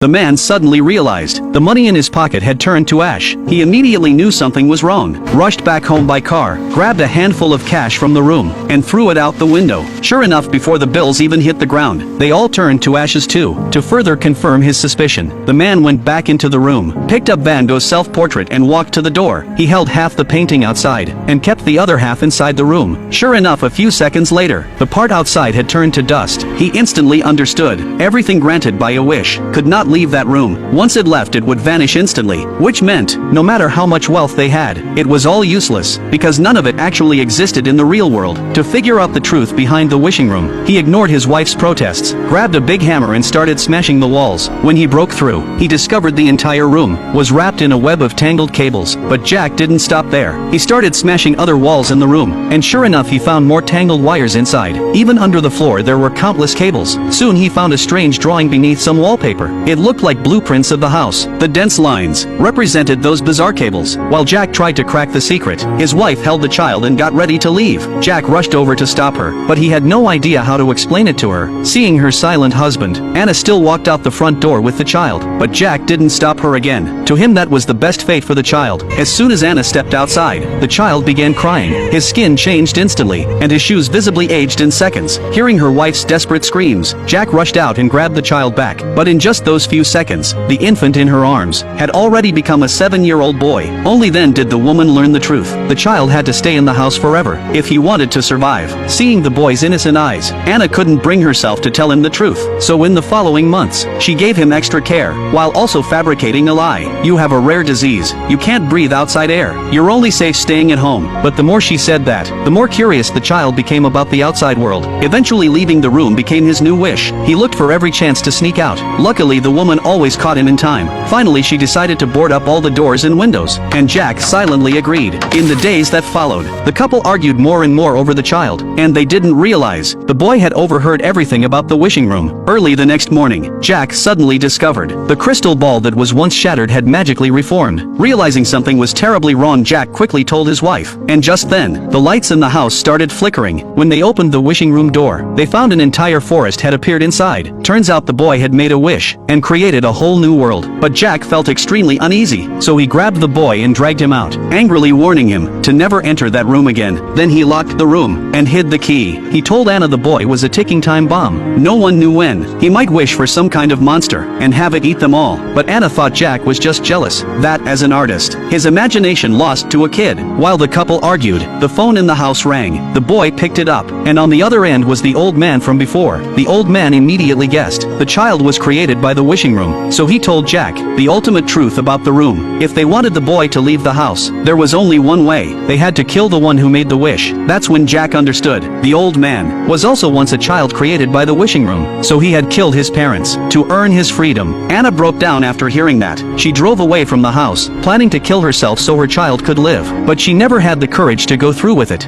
The man suddenly realized the money in his pocket had turned to ash. He immediately knew something was wrong, rushed back home by car, grabbed a handful of cash from the room, and threw it out the window. Sure enough, before the bills even hit the ground, they all turned to ashes too. To further confirm his suspicion, the man went back into the room, picked up Van Gogh's self-portrait and walked to the door. He held half the painting outside, and kept the other half inside the room. Sure enough, a few seconds later, the part outside had turned to dust. He instantly understood. Everything granted by a wish could not leave that room. Once it left, it would vanish instantly, which meant, no matter how much wealth they had, it was all useless, because none of it actually existed in the real world. To figure out the truth behind the wishing room, he ignored his wife's protests, grabbed a big hammer and started smashing the walls. When he broke through, he discovered the entire room was wrapped in a web of tangled cables. But Jack didn't stop there. He started smashing other walls in the room, and sure enough, he found more tangled wires inside. Even under the floor there were countless cables. Soon he found a strange drawing beneath some wallpaper. It looked like blueprints of the house. The dense lines represented those bizarre cables. While Jack tried to crack the secret, his wife held the child and got ready to leave. Jack rushed over to stop her, but he had no idea how to explain it to her. Seeing her silent husband, Anna still walked out the front door with the child. But Jack didn't stop her again. To him, that was the best fate for the child. As soon as Anna stepped outside, the child began crying. His skin changed instantly, and his shoes visibly aged in seconds. Hearing her wife's desperate screams, Jack rushed out and grabbed the child back. But in just those few seconds, the infant in her arms had already become a 7-year-old boy. Only then did the woman learn the truth. The child had to stay in the house forever if he wanted to survive. Seeing the boy's innocent eyes, Anna couldn't bring herself to tell him the truth. So in the following months, she gave him extra care, while also fabricating a lie. "You have a rare disease. You can't breathe outside air. You're only safe staying at home." But the more she said that, the more curious the child became about the outside world. Eventually, leaving the room became his new wish. He looked for every chance to sneak out. Luckily, the woman always caught him in time. Finally, she decided to board up all the doors and windows, and Jack silently agreed. In the days that followed, the couple argued more and more over the child, and they didn't realize the boy had overheard everything about the wishing room. Early the next morning, Jack suddenly discovered the crystal ball that was once shattered had magically reformed. Realizing something was terribly wrong, Jack quickly told his wife, and just then, the lights in the house started flickering. When they opened the wishing room door, they found an entire forest had appeared inside. Turns out the boy had made a wish and created a whole new world. But Jack felt extremely uneasy, so he grabbed the boy and dragged him out, angrily warning him to never enter that room again. Then he locked the room and hid the key. He told Anna the boy was a ticking time bomb. No one knew when he might wish for some kind of monster and have it eat them all. But Anna thought Jack was just jealous that, as an artist, his imagination lost to a kid. While the couple argued, the phone in the house rang. The boy picked it up, and on the other end was the old man from before. The old man immediately guessed the child was created by the wishing room, so he told Jack the ultimate truth about the room. If they wanted the boy to leave the house, there was only one way. They had to kill the one who made the wish. That's when Jack understood the old man was also once a child created by the wishing room, so he had killed his parents to earn his freedom. Anna broke down after hearing that. She drove away from the house, planning to kill herself so her child could live, but she never had the courage to go through with it.